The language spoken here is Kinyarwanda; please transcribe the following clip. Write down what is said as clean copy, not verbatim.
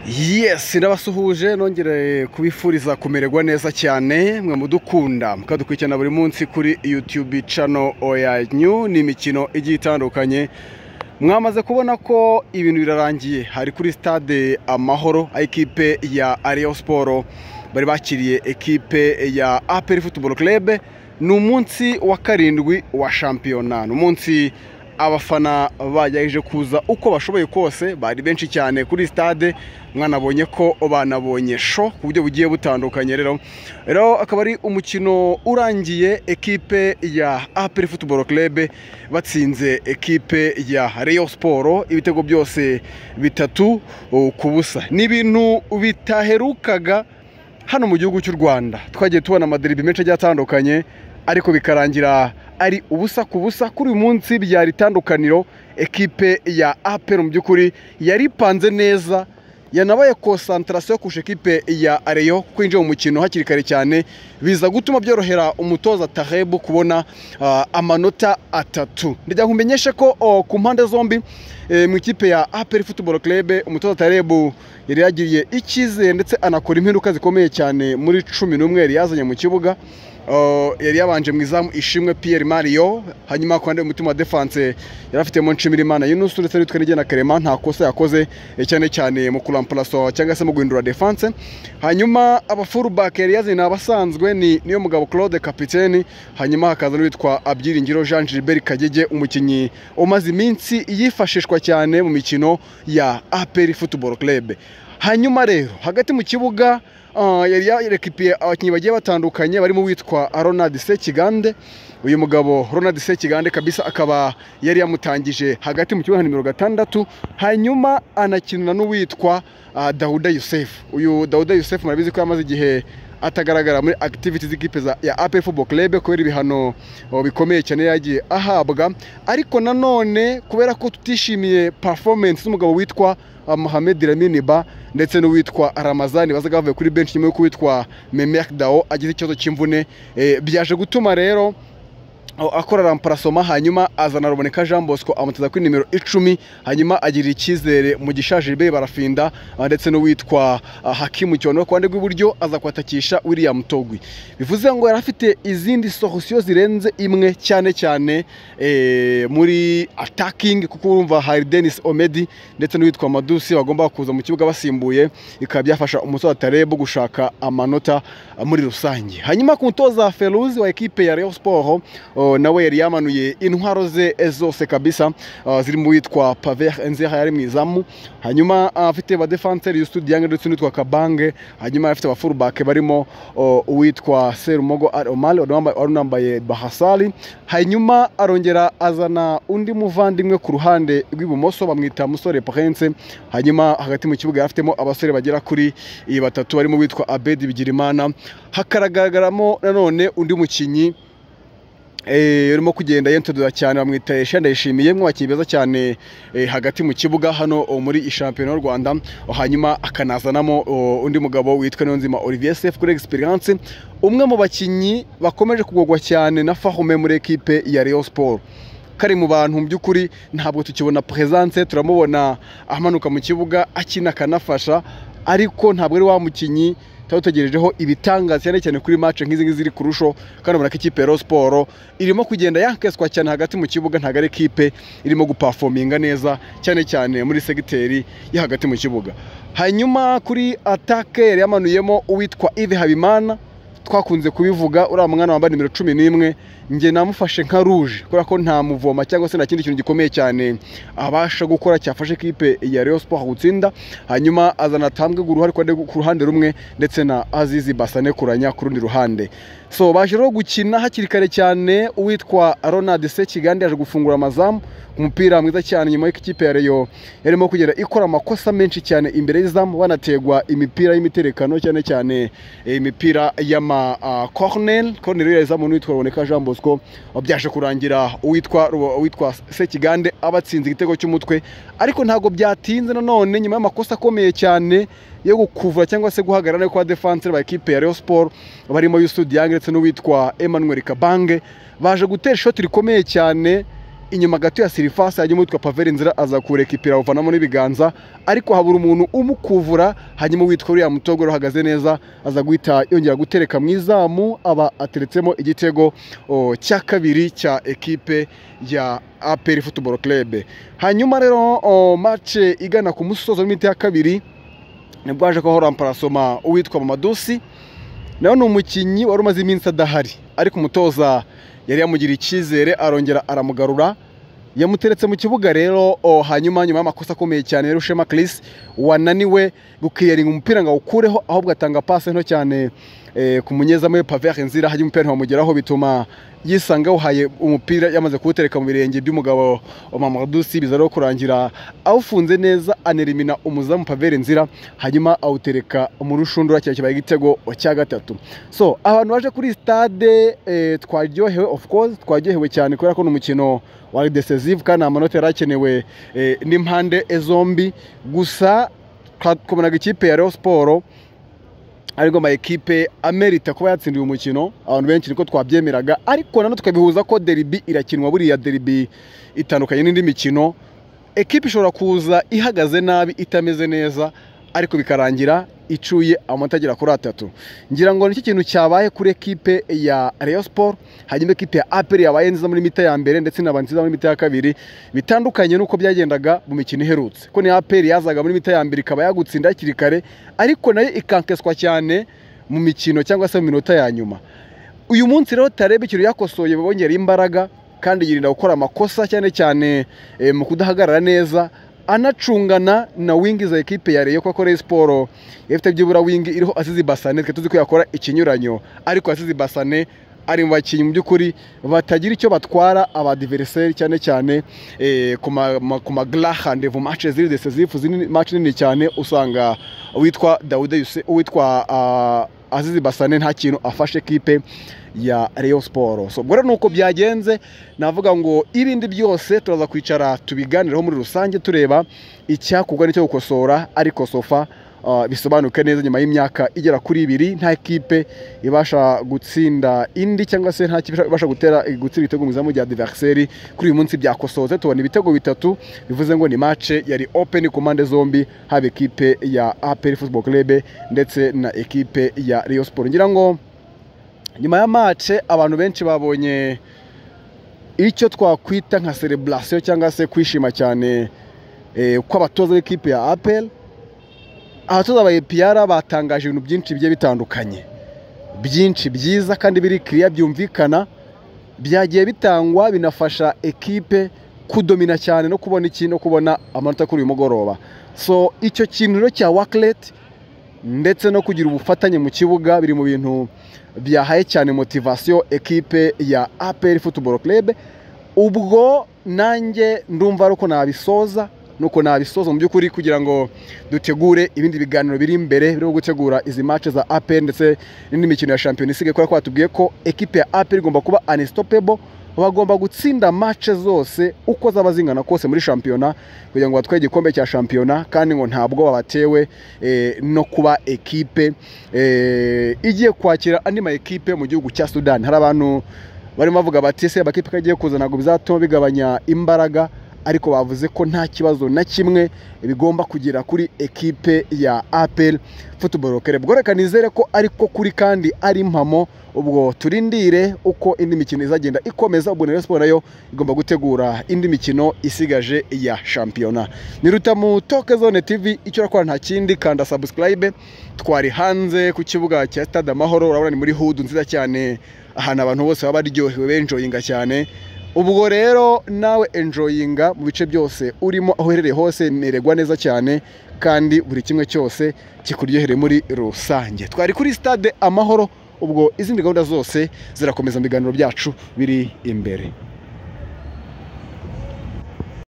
Yes, ndabasuhuje nongere kubifuriza kumererwa neza cyane mwe mudukunda mukadukurikirana buri munsi kuri YouTube channel Oya New ni imikino igiye itandukanye. Mwamaze kubona ko ibintu birarangiye hari kuri stade Amahoro ekipe ya Rayon Sport bari bakiriye ekipe ya APR Football Club. Ni umunsi wa karindwi wa shampiyona, ni umunsi abafana bajaje kuza uko bashoboye kose, bari benshi cyane kuri stade. Mwanabonye ko banabonye show ku buryo bugiye butandukanye. Rero akaba ari umukino urangiye ekipe ya APR Football Club batsinze ekipe ya Rayon Sport ibitego byose 3-0. Ni ibintu bitaherukaga hano mu gihugu cy'u Rwanda. Twagiye tubona amaderby menshi atandukanye ariko bikarangira ari ubusa ku busa. Kuri uyu munsi byari itandukaniro, ekipe ya APR mu byukuri yari panze neza, yanabaye concentration ku ekipe ya Rayon kwinjira mu mukino hakiri kare cyane, biza gutuma byorohera umutoza Taheb kubona amanota 3. Ndijya kumenyesha ko ku mpande zombi mu ikipe ya APR Football Club umutoza Taheb yari yagiriye ikize ndetse anakora impinduka zikomeye cyane muri 11 yari yazanye mu kibuga. Yari yabanje mu izamu Ishimwe Pierre Mario, hanyuma kwande umutima wa defense yarafitemo Nshimirimana Yunus ndetse n'itwe na Clement. Nta kosa yakoze cyane cyane mu kuramplaso cyangwa se mu guhindura defense. Hanyuma aba fullback yari yazanye abasanzwe niyo mugabo Claude kapiteni, hanyuma hakaza n'uwitwa Abyiringiro Jean Gilbert Kagege, umukinyi umaze iminsi yifashishwa cyane mu mikino ya APR Football Club. Hanyuma rero hagati mu kibuga yari yarekipiye abakinyi bagiye batandukanye barimo witwa Ronald Sekigande. Uyu mugabo Ronald Sekigande kabisa akaba yari yamutangije hagati mu kibuga nimero 6, hanyuma anakinana n'uwitwa Dauda Youssef. Uyu Dauda Youssef murabizi ko yamaze igihe atagaragara muri activities z'ikipe ya APR Football Club kubera ibihano bikomeye cyane yagiye ahabwa. Ariko nanone kubera ko tutishimiye performance z'umugabo witwa Mohamed Lamine Ba ndetse n'uwitwa Ramazani bazaga bavuye kuri bench nyuma yo kwitwa Memek Dao agize ikibazo cy'imvune, byaje gutuma rero akora ramparasoma, hanyuma azana Ruboneka Jean Bosco amuteza kuri nimero 10, hanyuma agira ikizere mu gishaje be barafinda ndetse n'uwitwa Hakimu Cyono kwande rw'iburyo aza kwatakisha William Togwi. Bivuze ngo yari afite izindi solution zirenze imwe cyane cyane muri attacking, kuko urumva hari Dennis Omedi ndetse n'uwitwa Madusi bagomba kuza mu kibuga basimbuye, ikaba byafasha umutoza Taheb gushaka amanota muri rusange. Hanyuma ku mutoza Feruzi wa ekipe ya Rayon Sport nawe yari yamanuye intwaro ze zose kabisa, ziri mu witwa Paver Enzeha yari mwizamu, hanyuma afite ba defenseur Yustu Diange ndetse n'utwa Kabange, hanyuma afite ba fullback barimo uwitwa Serumogo Omale wanambaye Bahasali, hanyuma arongera azana undi muvandimwe ku ruhande rw'ibumoso bamwita Musore Prince, hanyuma hagati mu kibuga afitemo abasore bagera kuri 3 barimo witwa Abedi Bigirimana. Hakaragaragaramo nanone undi mukinyi urimo kugenda yentodura cyane bamwita Eshenda Yishimiye, mwakiye beza cyane hagati mu kibuga hano muri shampiyona y'u Rwanda. Hanyuma akanazanamo undi mugabo witwa Niyonzima Olivier Sef kuri experience, umwe mu bakinyi bakomeje kugogwa cyane na Fahume muri ekipe ya Rayon Sport. Kari mu bantu mu byukuri ntabwo tukibona presence, turamubona amanuka mu kibuga akina kanafasha, ariko ntabwo ari wa mukinyi tawutegerejeho ibitangaza cyane kuri match nk'izi ziri kurusho. Kandi ubona ko ikipe ya Rayon Sport irimo kugenda yankeswa cyane hagati mu kibuga, ntago ari ekipe irimo guperforminga neza cyane muri segiteri ya hagati mu kibuga. Hanyuma kuri attaque yari yamanuyemo uwitwa Yves Habimana, twakunze kubivuga uriya mwana wambaye nimero 11 nge namufashe nka rouge kubera ko nta muvoma cyangwa se nta kindi kintu gikomeye cyane abasha gukora cyafashe ekipe ya Rayon Sport gutsinda. Hanyuma azana tambwe guruhari ku ruhande rumwe ndetse na Azizi Basane kuranya ku rundi ruhande. So baje rero gukina hakiri kare cyane, uwitwa Ronald Sekigande yaje gufungura amazamu umupira mwiza cyane nyuma y'ikipe ya Rayon yarimo kugera ikora amakosa menshi cyane imbere y'izamu, banategwa imipira y'imiterekano cyane imipira y'ama corner y'izamu n'uwitwa Ruboneka Jean Bosco. Byaje kurangira uwitwa Sekigande abatsinze igitego cy'umutwe, ariko ntago byatinze nanone nyuma y'amakosa akomeye cyane yo gukuvura cyangwa se guhagarara kwa defense ba ekipe ya Rayon Sport barimo Yustu Diange ndetse n'uwitwa Emmanuel Kabange, baje gutera shot rikomeye cyane inyuma gato ya Sirifasi hanyuma witwa Pavel Nzira aza kurekipira uvanamo n'ibiganza, ariko habura umuntu umukuvura, hanyuma witwa uriya Mutogoro uhagaze neza aza guhita yongera gutereka mu izamu, aba ateretsemo igitego cya kabiri cya ekipe ya APR Football Club. Hanyuma rero match igana ku musozo w'imiti ya kabiri nibwo haje ko remplacement uwitwa Mamadusi, nawe ni umukinnyi wari umaze iminsi adahari, ariko umutoza yari yamugiriye icyizere arongera aramugarura, yamuteretse mu kibuga rero. Hanyuma nyuma y'amakosa akomeye cyane rero Shema Chris wananiwe gukiyaringa umupira ngo awukureho, ahubwo atanga passe nto cyane ku munyezamu we Pavel Nzira, hanyuma umupira ntiwamugeraho bituma yisanga uhaye umupira yamaze kuwutereka mu birenge by'umugabo wa Mamadusi, biza rero kurangira awufunze neza anerimina umuzamu Pavel Nzira, hanyuma awutereka mu rushundura cya kibaye igitego cya gatatu. So abantu baje kuri stade twaryohewe, of course twaryohewe cyane kubera ko ni umukino wari decisive kandi amanota yarakenewe n'impande zombi. Gusa twakomenaga ikipe ya Rayon Sport ariko ma ekipe amerita kuba yatsindiye umukino, abantu benshi niko twabyemeraga, ariko nano tukabihuza ko derby irakinwa, buriya derby itandukanye n'indi mikino. Ekipe ishobora kuza ihagaze nabi itameze neza, ariko bikarangira icuye amanota agera kuri 3. Ngira ngo nicyo kintu cyabaye kuri ekipe ya Rayon Sport, hanyuma ekipe ya APR yabaye nziza muri mita ya mbere ndetse n'abanziza muri mita ya kabiri, bitandukanye nuko byagendaga mu mikino iherutse, ko ni APR yazaga muri mita ya mbere ikaba yagutsinda hakiri kare, ariko nayo ikankeswa cyane mu mikino cyangwa se mu minota ya nyuma. Uyu munsi rero Tarebe ikintu yakosoye bongera imbaraga kandi yirinda gukora amakosa cyane cyane mu kudahagarara neza, anacungana na wingi za ekipe ya Rayon, kuko Rayon Sport ifite byibura wingi iriho Azizi Basane, tuzi ko yakora ikinyuranyo, ariko Azizi Basane ari mu bakinnyi mu by'ukuri batagira icyo batwara abadiverseri, cyane cyane ku maglaha ndevu match ziri decisive, zini match nini cyane usanga witwa Daude Yuse witwa Azizi Basane nta kintu afashe ekipe ya Rayon Sport. So bora nuko byagenze, navuga ngo ibindi byose turaza kwicara tubiganiraho muri rusange tureba icyakugwa n'icyo gukosora, ariko sofa bisobanuke neza nyuma y'imyaka igera kuri 2 nta ekipe ibasha gutsinda indi, cyangwa se nta kipe ibasha gutsira ibitego mu izamu rya adversary. Kuri uyu munsi byakosoze tubona ibitego 3, bivuze ngo ni match yari open ku mande zombi, haba ekipe ya APR Football Club ndetse na ekipe ya Rayon Sport. Ngira ngo nyuma ya match abantu benshi babonye icyo twakwita nka celebration cyangwa se kwishima cyane kwa abatoza b'ekipe ya APR. Abatoza ba APR batangaje ibintu byinshi bigiye bitandukanye, byinshi byiza kandi biri clear byumvikana, byagiye bitangwa binafasha ekipe kudomina cyane no kubona ikintu, kubona amanota kuri uyu mugoroba. So icyo kintu rero cya worklet ndetse no kugira ubufatanye mu kibuga biri mu bintu byahaye cyane motivation ekipe ya APR Football Club. Ubwo nanjye ndumva uko nabisoza mu by'ukuri, kugira ngo dutegure ibindi biganiro biri imbere byo gutegura izi match za APR ndetse n'indi mikino ya champion isige, kuko twatubwiye ko ekipe ya APR igomba kuba unstoppable, bagomba gutsinda match zose uko zaba zingana kose muri championa kugira ngo batwaye igikombe cya championa, kandi ngo ntabwo babatewe no kuba ekipe igiye kwakira andi ma ekipe mu gihugu cya Sudan. Hari abantu barimo bavuga bati se abakipe kagiye kuzana ngo bizatuma bigabanya imbaraga, ariko bavuze ko nta kibazo na kimwe bigomba kugira kuri ekipe ya APR Football Club. Reka nizere ko ariko kuri kandi ari impamo, ubwo turindire uko indi mikino izagenda ikomeza. Ubwo Rayon Sport nayo igomba gutegura indi mikino isigaje ya championa. Ni Rutamu Talk Zone TV, icyo rakora nta kindi, kanda subscribe. Twari hanze ku kibuga cya Stade Amahoro, urabona ni muri hood nziza cyane, ahantu abantu bose baba baryohewe benjoyinga cyane. Ubwo rero nawe enjoyinga mu bice byose urimo, aho uherereye hose neregwa neza cyane, kandi buri kimwe cyose kikuryohere muri rusange. Twari kuri Stade Amahoro, ubwo izindi gahunda zose zirakomeza mu biganiro byacu biri imbere.